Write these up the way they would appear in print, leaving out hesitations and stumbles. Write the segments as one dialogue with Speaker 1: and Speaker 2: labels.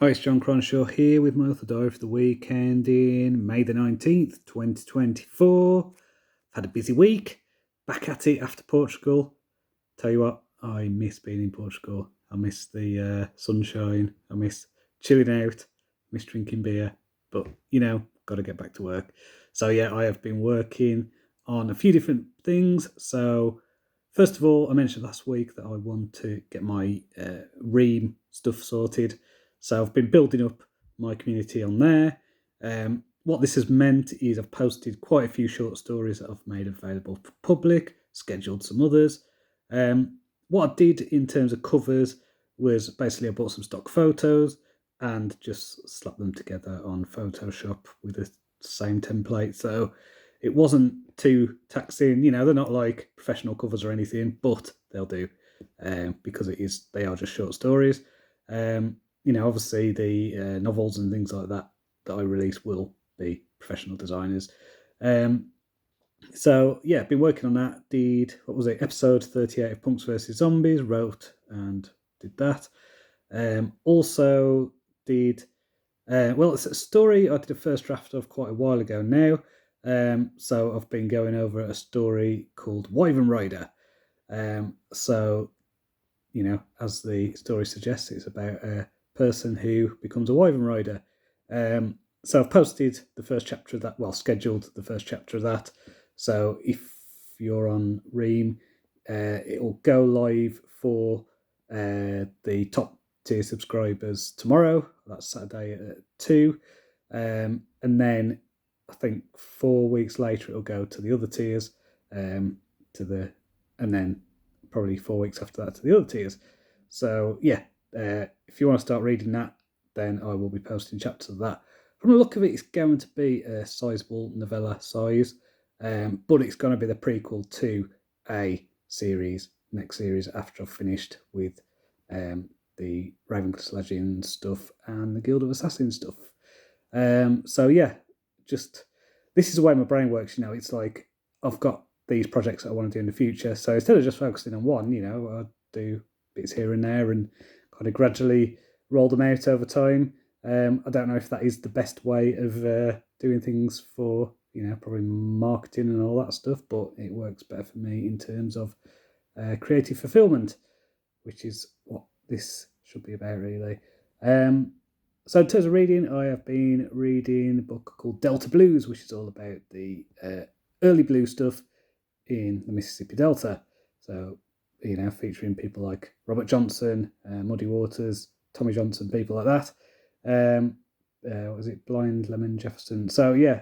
Speaker 1: Hi, it's John Cronshaw here with my author diary for the weekend in May the 19th, 2024. Had a busy week, back at it after Portugal. Tell you what, I miss being in Portugal. I miss the sunshine, I miss chilling out, miss drinking beer, but got to get back to work. So yeah, I have been working on a few different things. So first of all, I mentioned last week that I want to get my Ream stuff sorted. So I've been building up my community on there. What this has meant is I've posted quite a few short stories that I've made available for public, scheduled some others. What I did in terms of covers was basically I bought some stock photos and just slapped them together on Photoshop with the same template. So it wasn't too taxing. They're not like professional covers or anything, but they'll do because they are just short stories. Obviously the novels and things like that I release will be professional designers. So yeah, been working on that. Did episode 38 of Punks vs Zombies? Wrote and did that. Also did it's a story I did a first draft of quite a while ago now. So I've been going over a story called Wyvern Rider. So as the story suggests, it's about a person who becomes a Wyvern Rider. So I've posted the first chapter of that, scheduled the first chapter of that. So if you're on Ream, it'll go live for the top tier subscribers tomorrow. That's Saturday at 2. And then I think 4 weeks later it'll go to the other tiers, and then probably 4 weeks after that to the other tiers. So yeah, if you want to start reading that, then I will be posting chapters of that. From the look of it, it's going to be a sizable novella size, but it's going to be the prequel to a next series after I've finished with the Ravenclaw Legends stuff and the Guild of Assassins stuff. So yeah, just this is the way my brain works. It's like I've got these projects that I want to do in the future. So instead of just focusing on one, I do bits here and there and kind of gradually roll them out over time. I don't know if that is the best way of doing things for probably marketing and all that stuff, but it works better for me in terms of creative fulfillment, which is what this should be about really. So in terms of reading, I have been reading a book called Delta Blues, which is all about the early blues stuff in the Mississippi Delta. So, featuring people like Robert Johnson, Muddy Waters, Tommy Johnson, people like that. What was it? Blind Lemon Jefferson. So, yeah,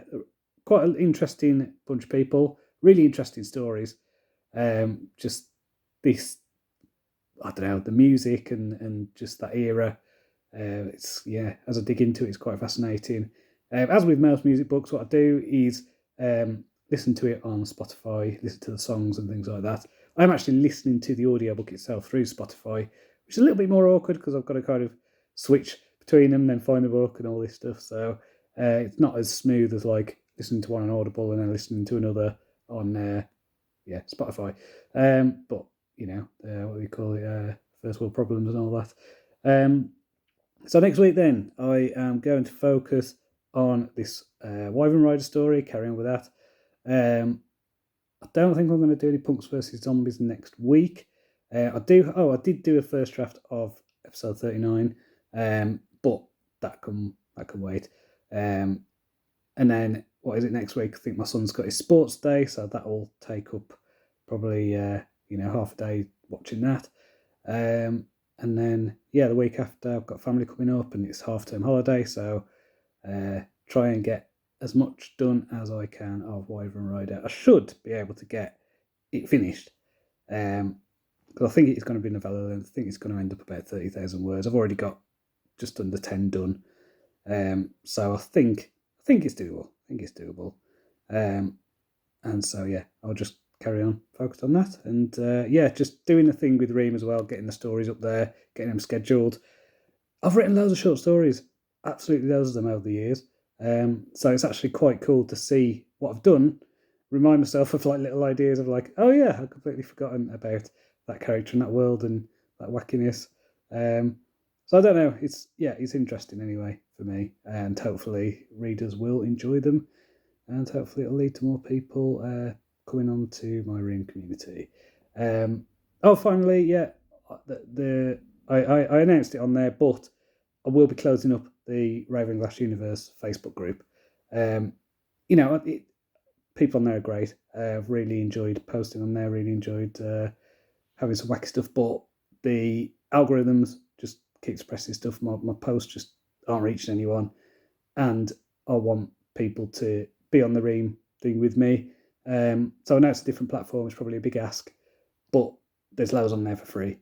Speaker 1: quite an interesting bunch of people. Really interesting stories. Just this, I don't know, the music and just that era. As I dig into it, it's quite fascinating. As with most music books, what I do is listen to it on Spotify, listen to the songs and things like that. I'm actually listening to the audiobook itself through Spotify, which is a little bit more awkward because I've got to kind of switch between them and then find the book and all this stuff. So it's not as smooth as like listening to one on Audible and then listening to another on Spotify. But what do you call it? First world problems and all that. So next week then, I am going to focus on this Wyvern Rider story, carry on with that. I don't think I'm going to do any Punks versus Zombies next week. I did do a first draft of episode 39, but that can wait. And then, what is it next week? I think my son's got his sports day, so that will take up probably, half a day watching that. And then, the week after, I've got family coming up and it's half-term holiday, so try and get as much done as I can of Wyvern Rider. I should be able to get it finished, because I think it's going to be novella length. I think it's going to end up about 30,000 words. I've already got just under 10 done, so I think it's doable. And so I'll just carry on focused on that, and just doing the thing with Ream as well, getting the stories up there, getting them scheduled. I've written loads of short stories, absolutely loads of them over the years. So it's actually quite cool to see what I've done, remind myself of like little ideas of like, oh yeah, I've completely forgotten about that character in that world and that wackiness. So I don't know. It's interesting anyway for me, and hopefully readers will enjoy them, and hopefully it'll lead to more people coming on to my Ream community. Finally, I announced it on there, but I will be closing up the Revolutionized Facebook group. People on there are great. I've really enjoyed posting on there. Really enjoyed having some wacky stuff, but the algorithms just keep suppressing stuff. My posts just aren't reaching anyone, and I want people to be on the Ream thing with me. So I know it's a different platform. It's probably a big ask, but there's loads on there for free.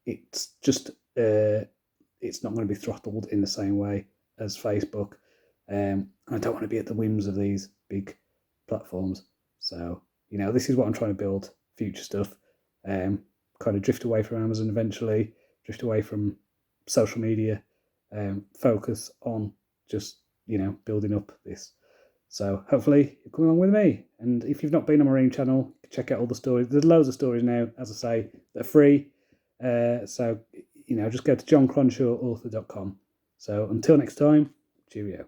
Speaker 1: It's just it's not going to be throttled in the same way as Facebook. I don't want to be at the whims of these big platforms. So this is what I'm trying to build: future stuff. Kind of drift away from Amazon eventually, drift away from social media, focus on just building up this. So hopefully you come along with me. And if you've not been on my Ream channel, check out all the stories. There's loads of stories now, as I say, that are free. So just go to johncronshawauthor.com. So until next time, cheerio.